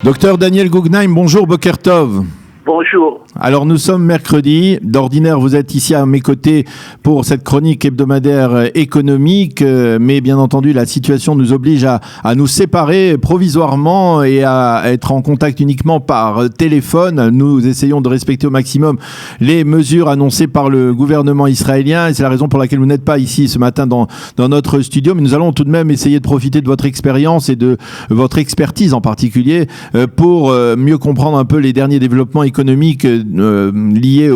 Docteur Daniel Guggenheim, bonjour, Boker Tov. Bonjour. Alors nous sommes mercredi, d'ordinaire vous êtes ici à mes côtés pour cette chronique hebdomadaire économique, mais bien entendu la situation nous oblige à nous séparer provisoirement et à être en contact uniquement par téléphone. Nous essayons de respecter au maximum les mesures annoncées par le gouvernement israélien et c'est la raison pour laquelle vous n'êtes pas ici ce matin dans notre studio, mais nous allons tout de même essayer de profiter de votre expérience et de votre expertise en particulier pour mieux comprendre un peu les derniers développements économiques liées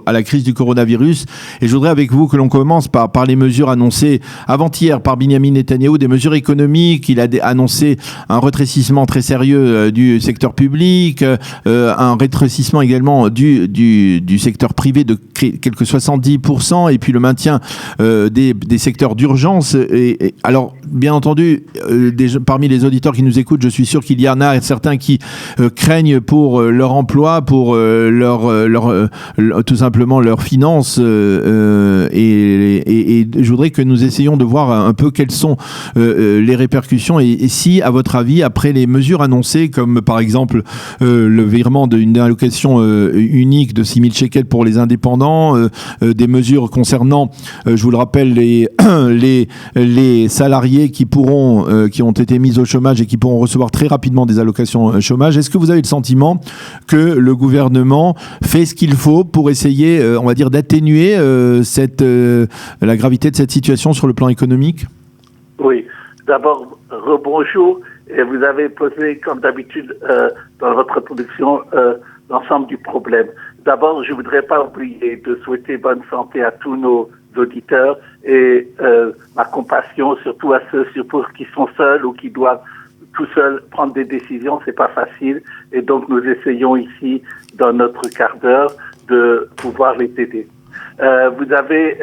à la crise du coronavirus. Et je voudrais avec vous que l'on commence par les mesures annoncées avant-hier par Benjamin Netanyahou, des mesures économiques. Il a annoncé un rétrécissement très sérieux du secteur public, un rétrécissement également du secteur privé de quelques 70%, et puis le maintien des secteurs d'urgence. Et alors, bien entendu, parmi les auditeurs qui nous écoutent, je suis sûr qu'il y en a certains qui craignent pour leur emploi, pour tout simplement leurs finances, et je voudrais que nous essayions de voir un peu quelles sont les répercussions et si, à votre avis, après les mesures annoncées, comme par exemple le virement d'une allocation unique de 6 000 shekels pour les indépendants, des mesures concernant, je vous le rappelle, les salariés qui ont été mis au chômage et qui pourront recevoir très rapidement des allocations chômage, est-ce que vous avez le sentiment que le gouvernement fait ce qu'il faut pour essayer, on va dire, d'atténuer la gravité de cette situation sur le plan économique? Oui. D'abord, rebonjour. Et vous avez posé, comme d'habitude, dans votre introduction, l'ensemble du problème. D'abord, je ne voudrais pas oublier de souhaiter bonne santé à tous nos auditeurs et ma compassion, surtout à ceux qui sont seuls ou qui doivent tout seuls prendre des décisions, c'est pas facile. Et donc, nous essayons ici, dans notre quart d'heure, de pouvoir les aider. Vous avez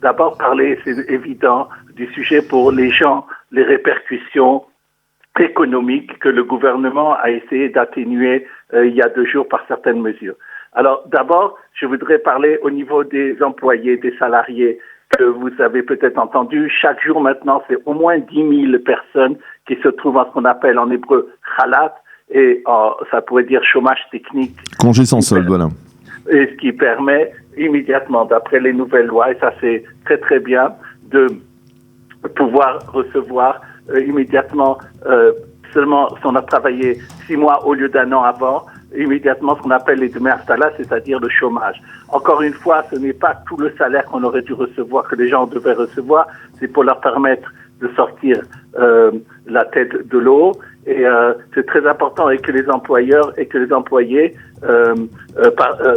d'abord parlé, c'est évident, du sujet pour les gens, les répercussions économiques que le gouvernement a essayé d'atténuer il y a 2 jours par certaines mesures. Alors, d'abord, je voudrais parler au niveau des employés, des salariés, que vous avez peut-être entendu. Chaque jour maintenant, c'est au moins 10 000 personnes qui se trouvent en ce qu'on appelle en hébreu chalat, et ça pourrait dire chômage technique. Congé sans solde, voilà. Et ce qui permet immédiatement, d'après les nouvelles lois, et ça c'est très très bien, de pouvoir recevoir immédiatement, seulement si on a travaillé 6 mois au lieu d'1 an avant, immédiatement ce qu'on appelle les demi installa, c'est-à-dire le chômage. Encore une fois, ce n'est pas tout le salaire qu'on aurait dû recevoir, que les gens devaient recevoir, c'est pour leur permettre de sortir la tête de l'eau. Et c'est très important et que les employeurs et que les employés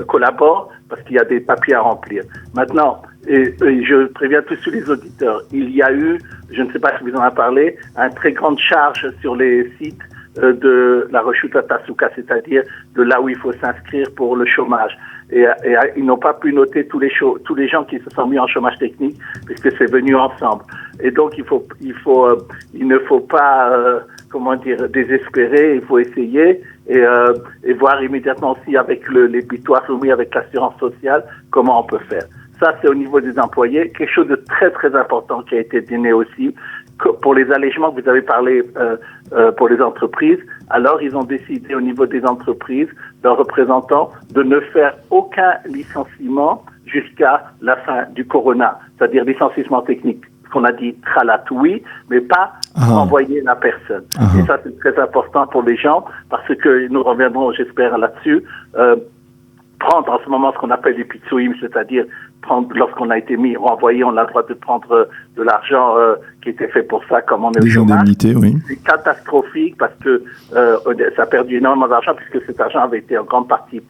collaborent parce qu'il y a des papiers à remplir. Maintenant, et je préviens tous les auditeurs, il y a eu, je ne sais pas si vous en avez parlé, une très grande charge sur les sites de la Reshuta Tasuka, c'est-à-dire de là où il faut s'inscrire pour le chômage. Et ils n'ont pas pu noter tous les gens qui se sont mis en chômage technique puisque c'est venu ensemble. Et donc il ne faut pas désespérer, il faut essayer et voir immédiatement aussi avec les bitoirs soumis avec l'assurance sociale comment on peut faire. Ça, c'est au niveau des employés. Quelque chose de très, très important qui a été donné aussi pour les allègements que vous avez parlé pour les entreprises. Alors, ils ont décidé au niveau des entreprises, leurs représentants, de ne faire aucun licenciement jusqu'à la fin du corona, c'est-à-dire licenciement technique. Ce qu'on a dit khalat, oui, mais pas renvoyer la personne. Et ça, c'est très important pour les gens parce que nous reviendrons, j'espère, là-dessus. Prendre en ce moment ce qu'on appelle les pitsoïm, c'est-à-dire lorsqu'on a été renvoyé, on a le droit de prendre de l'argent qui était fait pour ça, comme on est au chômage. Oui. C'est catastrophique parce que ça a perdu énormément d'argent puisque cet argent avait été en grande partie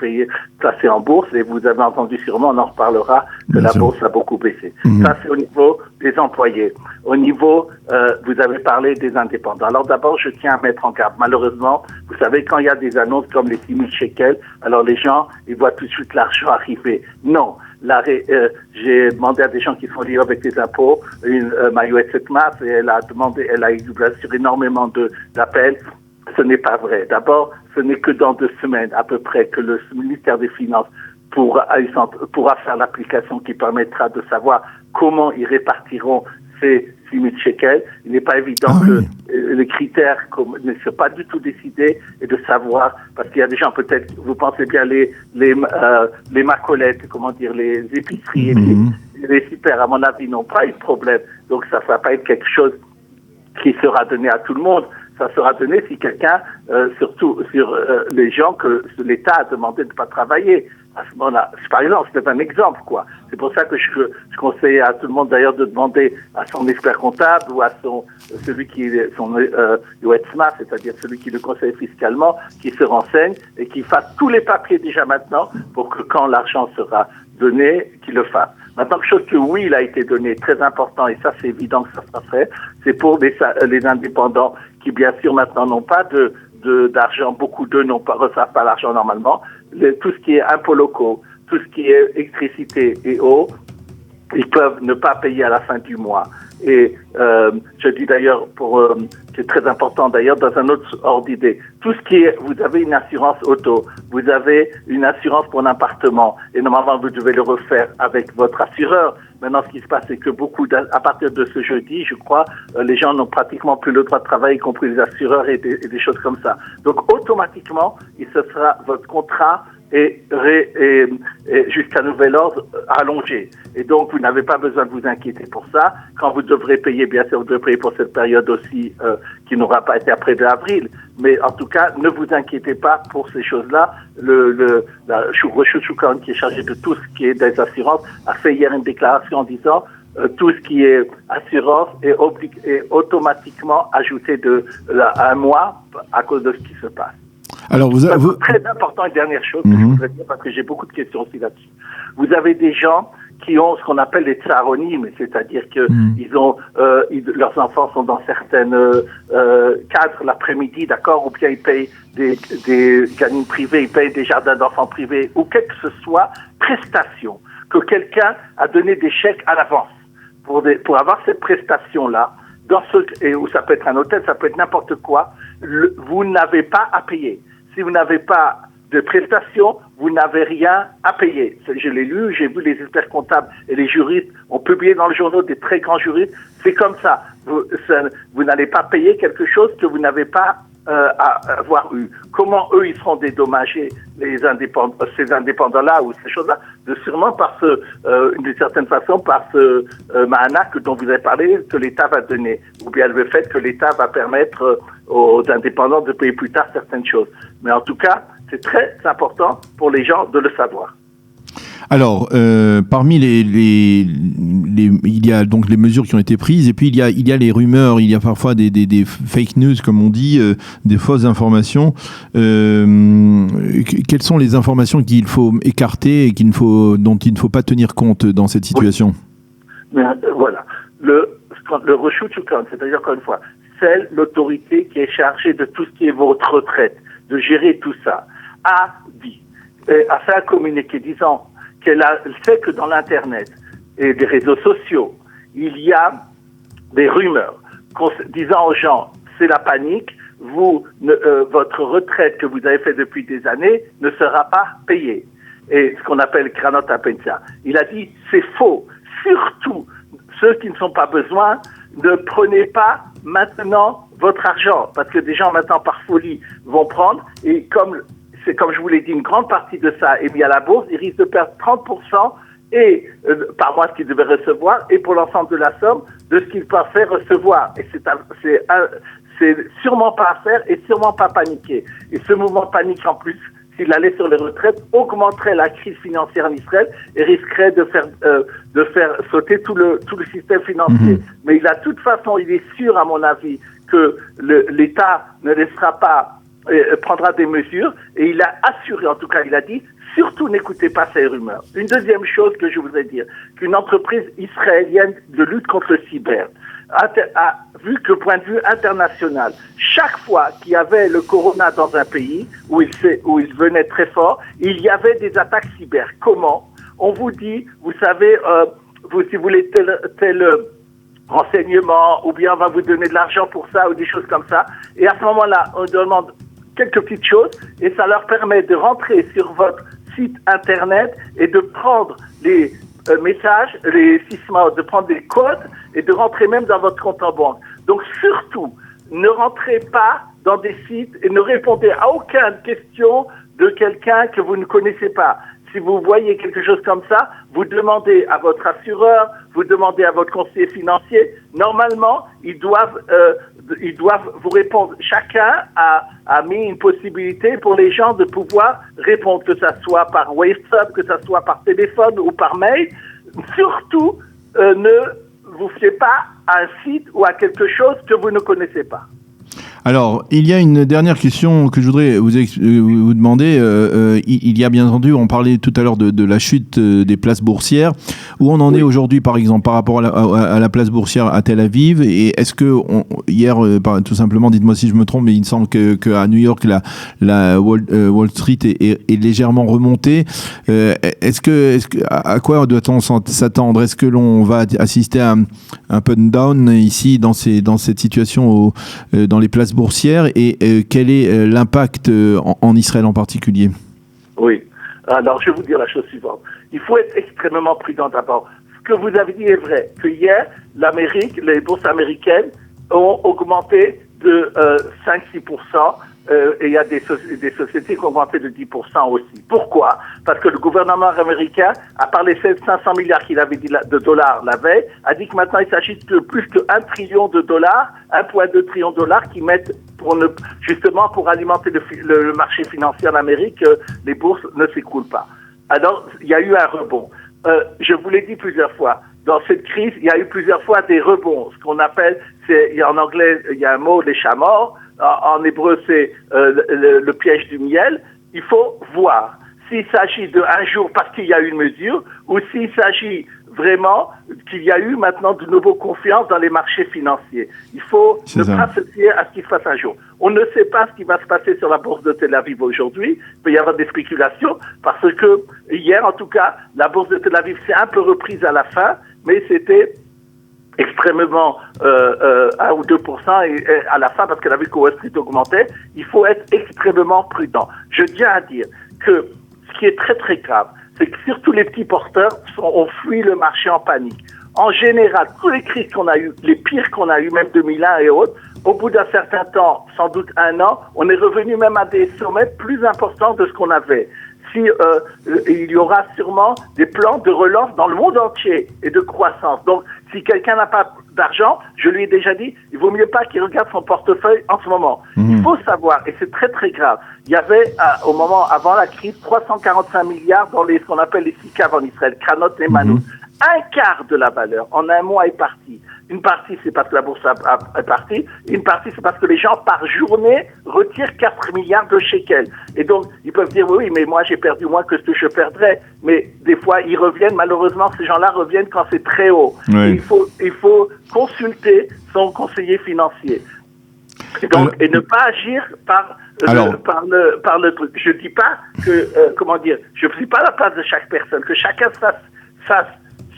placé en bourse et vous avez entendu sûrement, on en reparlera, que la bourse a beaucoup baissé. Ça, c'est au niveau des employés. Au niveau, vous avez parlé des indépendants. Alors d'abord, je tiens à mettre en garde. Malheureusement, vous savez, quand il y a des annonces comme les 6 000 shekels, alors les gens, ils voient tout de suite l'argent arriver. Non. J'ai demandé à des gens qui sont liés avec les impôts, cette masse, et elle a eu bien sûr énormément d'appels. Ce n'est pas vrai. D'abord, ce n'est que dans 2 semaines à peu près que le ministère des Finances pourra faire l'application qui permettra de savoir comment ils répartiront ces 6 000 shekels. Il n'est pas évident que les critères ne soient pas du tout décidés et de savoir, parce qu'il y a des gens peut-être, vous pensez bien les macolettes, les épiceries, les super, à mon avis, n'ont pas eu de problème. Donc ça ne va pas être quelque chose qui sera donné à tout le monde. Ça sera donné si quelqu'un, surtout sur les gens que l'État a demandé de ne pas travailler. À ce moment-là, par exemple, c'est un exemple, quoi. C'est pour ça que je conseille à tout le monde d'ailleurs de demander à son expert comptable ou à celui qui est son UETSMA, c'est-à-dire celui qui le conseille fiscalement, qui se renseigne et qui fasse tous les papiers déjà maintenant pour que quand l'argent sera donné, qu'il le fasse. Maintenant, quelque chose que oui, il a été donné, très important, et ça c'est évident que ça sera fait, c'est pour les indépendants qui bien sûr maintenant n'ont pas d'argent, beaucoup d'eux reçoivent pas l'argent normalement, tout ce qui est impôts locaux, tout ce qui est électricité et eau, ils peuvent ne pas payer à la fin du mois. Et je dis d'ailleurs, c'est très important d'ailleurs, dans un autre ordre d'idée, tout ce qui est, vous avez une assurance auto, vous avez une assurance pour un appartement, et normalement vous devez le refaire avec votre assureur. Maintenant, ce qui se passe, c'est que à partir de ce jeudi, je crois, les gens n'ont pratiquement plus le droit de travail, y compris les assureurs et des choses comme ça. Donc, automatiquement, votre contrat est jusqu'à nouvel ordre allongé. Et donc, vous n'avez pas besoin de vous inquiéter pour ça. Quand vous devrez payer, bien sûr, vous devrez payer pour cette période aussi qui n'aura pas été après 2 avril. Mais en tout cas, ne vous inquiétez pas pour ces choses-là. La Reshut Shukron, qui est chargé de tout ce qui est des assurances, a fait hier une déclaration en disant tout ce qui est assurance est automatiquement ajouté de un mois à cause de ce qui se passe. Alors Très important, une dernière chose que je voudrais dire, parce que j'ai beaucoup de questions aussi là-dessus. Vous avez des gens qui ont ce qu'on appelle des tsaronymes, c'est-à-dire que leurs enfants sont dans certaines cadres l'après-midi, d'accord, ou bien ils payent des gamines privées, ils payent des jardins d'enfants privés, ou quelle que ce soit, prestation, que quelqu'un a donné des chèques à l'avance pour avoir cette prestation-là, ou ça peut être un hôtel, ça peut être n'importe quoi, vous n'avez pas à payer. Si vous n'avez pas de prestations, vous n'avez rien à payer. Je l'ai lu, j'ai vu les experts comptables et les juristes ont publié dans le journal des très grands juristes. C'est comme ça. Vous n'allez pas payer quelque chose que vous n'avez pas à avoir eu. Comment eux, ils seront dédommagés, ces indépendants-là ou ces choses-là, sûrement d'une certaine façon, par ce ma'anak dont vous avez parlé, que l'État va donner, ou bien le fait que l'État va permettre aux indépendants de payer plus tard certaines choses. Mais en tout cas, c'est très important pour les gens de le savoir. Alors, parmi il y a donc les mesures qui ont été prises, et puis il y a les rumeurs, il y a parfois des fake news, comme on dit, des fausses informations. Quelles sont les informations qu'il faut écarter et dont il ne faut pas tenir compte dans cette situation? Mais, voilà. Le Reshut Shukron, c'est-à-dire encore une fois, c'est l'autorité qui est chargée de tout ce qui est votre retraite, de gérer tout ça, a fait un communiqué disant qu'elle sait que dans l'Internet et des réseaux sociaux, il y a des rumeurs disant aux gens, c'est la panique, votre retraite que vous avez fait depuis des années ne sera pas payée. Et ce qu'on appelle Kranot Pensia. Il a dit, c'est faux. Surtout, ceux qui ne sont pas besoin, ne prenez pas maintenant votre argent. Parce que des gens maintenant, par folie, vont prendre, et comme je vous l'ai dit, une grande partie de ça est mis à la bourse, ils risquent de perdre 30% par mois ce qu'ils devaient recevoir, et pour l'ensemble de la somme de ce qu'ils peuvent faire recevoir. Et c'est sûrement pas à faire et sûrement pas paniquer. Et ce mouvement de panique, en plus, s'il allait sur les retraites, augmenterait la crise financière en Israël et risquerait de faire sauter tout le système financier. Mais de toute façon, il est sûr, à mon avis, que l'État ne laissera pas prendra des mesures, et il a assuré, en tout cas il a dit, surtout n'écoutez pas ces rumeurs. Une deuxième chose que je voudrais dire, qu'une entreprise israélienne de lutte contre le cyber a vu que point de vue international, chaque fois qu'il y avait le corona dans un pays où il venait très fort, il y avait des attaques cyber. Comment? On vous dit, vous savez, si vous voulez tel renseignement, ou bien on va vous donner de l'argent pour ça, ou des choses comme ça, et à ce moment-là, on demande quelques petites choses, et ça leur permet de rentrer sur votre site internet et de prendre messages, les sismas, de prendre des codes et de rentrer même dans votre compte en banque. Donc surtout, ne rentrez pas dans des sites et ne répondez à aucune question de quelqu'un que vous ne connaissez pas. Si vous voyez quelque chose comme ça, vous demandez à votre assureur, vous demandez à votre conseiller financier. Normalement, ils doivent vous répondre. Chacun a mis une possibilité pour les gens de pouvoir répondre, que ça soit par WhatsApp, que ça soit par téléphone ou par mail. Surtout, ne vous fiez pas à un site ou à quelque chose que vous ne connaissez pas. Alors, il y a une dernière question que je voudrais vous demander. Il y a bien entendu, on parlait tout à l'heure de la chute des places boursières. Où on en est aujourd'hui, par exemple, par rapport à la place boursière à Tel Aviv? Et est-ce que, hier, tout simplement, dites-moi si je me trompe, mais il me semble qu'à New York, la Wall Street est légèrement remontée. À quoi doit-on s'attendre? Est-ce que l'on va assister à un down ici, dans cette situation dans les places boursières, et quel est l'impact en Israël en particulier? Oui. Alors, je vais vous dire la chose suivante. Il faut être extrêmement prudent d'abord. Ce que vous avez dit est vrai, que hier, les bourses américaines ont augmenté de 5-6%, et il y a des sociétés qui ont augmenté de 10% aussi. Pourquoi? Parce que le gouvernement américain, à part les 500 milliards qu'il avait dit de dollars la veille, a dit que maintenant il s'agit de plus que $1 trillion, 1,2 trillion de dollars qui mettent justement pour alimenter le marché financier en Amérique, les bourses ne s'écoulent pas. Alors, il y a eu un rebond. Je vous l'ai dit plusieurs fois. Dans cette crise, il y a eu plusieurs fois des rebonds. Ce qu'on appelle, en anglais, il y a un mot, les chats morts. En hébreu, c'est le piège du miel. Il faut voir s'il s'agit d'un jour parce qu'il y a eu une mesure, ou s'il s'agit vraiment qu'il y a eu maintenant de nouveau confiance dans les marchés financiers. Il faut pas se fier à ce qui se passe un jour. On ne sait pas ce qui va se passer sur la bourse de Tel Aviv aujourd'hui. Il peut y avoir des spéculations parce que hier, en tout cas, la bourse de Tel Aviv s'est un peu reprise à la fin, mais c'était extrêmement 1 ou 2% et à la fin, parce qu'elle a vu que Wall Street augmentait. Il faut être extrêmement prudent. Je tiens à dire que ce qui est très très grave, c'est que surtout les petits porteurs ont fui le marché en panique. En général, tous les crises qu'on a eues, les pires qu'on a eues, même 2001 et autres, au bout d'un certain temps, sans doute 1 an, on est revenu même à des sommets plus importants de ce qu'on avait. Il y aura sûrement des plans de relance dans le monde entier et de croissance. Donc, si quelqu'un n'a pas d'argent, je lui ai déjà dit, il vaut mieux pas qu'il regarde son portefeuille en ce moment. Il faut savoir, et c'est très très grave, il y avait au moment avant la crise 345 milliards dans ce qu'on appelle les SICAV en Israël, Kranot et Manut. Un quart de la valeur en un mois est parti. Une partie, c'est parce que la bourse est partie. Une partie, c'est parce que les gens, par journée, retirent 4 milliards de shekels. Et donc, ils peuvent dire, oui, mais moi, j'ai perdu moins que ce que je perdrais. Mais des fois, ils reviennent. Malheureusement, ces gens-là reviennent quand c'est très haut. Oui. Il faut consulter son conseiller financier. Et donc, et ne pas agir par le truc. Je dis pas que, je ne suis pas à la place de chaque personne, que chacun fasse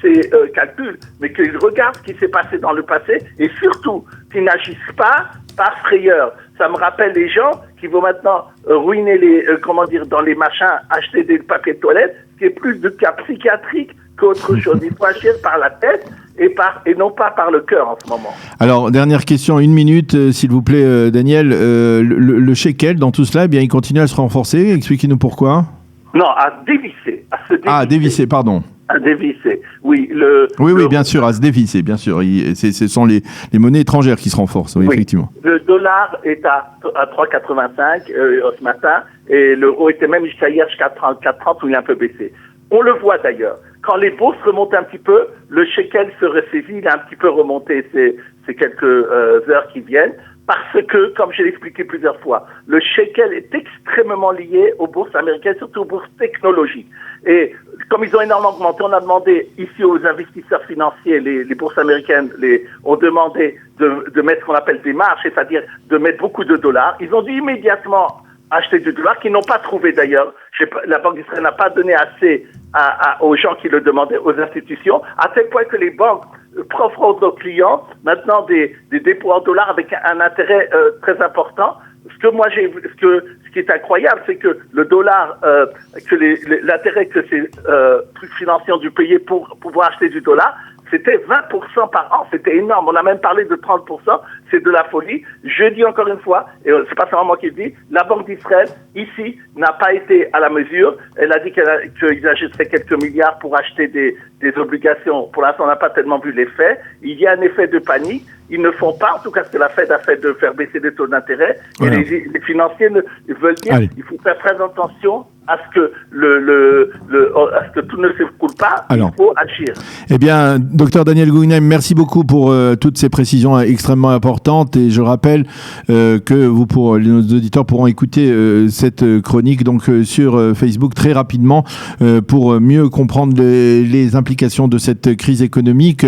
ses calculs, mais qu'ils regardent ce qui s'est passé dans le passé et surtout qu'ils n'agissent pas par frayeur. Ça me rappelle les gens qui vont maintenant ruiner dans les machins, acheter des papiers de toilette, qui est plus de cas psychiatrique qu'autre chose. Il faut agir par la tête et non pas par le cœur en ce moment. Alors, dernière question, 1 minute, s'il vous plaît, Daniel. Le shekel, dans tout cela, eh bien, il continue à se renforcer. Expliquez-nous pourquoi. Non, à dévisser. À dévisser, pardon. À dévisser, oui. Oui, bien sûr, à se dévisser, bien sûr. Ce sont les monnaies étrangères qui se renforcent, oui, effectivement. Le dollar est à 3,85 ce matin, et l'euro était même jusqu'à hier jusqu'à 34,30 où il a un peu baissé. On le voit d'ailleurs. Quand les bourses remontent un petit peu, le shekel se ressaisit, il a un petit peu remonté ces quelques heures qui viennent. Parce que, comme je l'ai expliqué plusieurs fois, le shekel est extrêmement lié aux bourses américaines, surtout aux bourses technologiques. Et comme ils ont énormément augmenté, on a demandé ici aux investisseurs financiers, les bourses américaines, ont demandé de mettre ce qu'on appelle des marges, c'est-à-dire de mettre beaucoup de dollars. Ils ont dû immédiatement acheter du dollar, qu'ils n'ont pas trouvé d'ailleurs. La Banque d'Israël n'a pas donné assez aux gens qui le demandaient, aux institutions, à tel point que les banques offrent aux clients maintenant des dépôts en dollars avec un intérêt très important. Ce ce qui est incroyable, c'est que le dollar, que l'intérêt que ces trucs financiers ont dû payer pour pouvoir acheter du dollar, c'était 20% par an, c'était énorme. On a même parlé de 30%, c'est de la folie. Je dis encore une fois, et c'est pas seulement moi qui le dis, la Banque d'Israël, ici, n'a pas été à la mesure. Elle a dit qu'ils achèteraient quelques milliards pour acheter des obligations. Pour l'instant, on n'a pas tellement vu l'effet. Il y a un effet de panique. Ils ne font pas, en tout cas ce que la Fed a fait, de faire baisser les taux d'intérêt. Voilà. Et les financiers veulent dire qu'il faut faire très attention à ce que à ce que tout ne s'écoule pas. Alors, il faut agir. Eh bien, docteur Daniel Guggenheim, merci beaucoup pour toutes ces précisions extrêmement importantes. Et je rappelle que nos auditeurs pourront écouter cette chronique donc sur Facebook très rapidement pour mieux comprendre les implications de cette crise économique.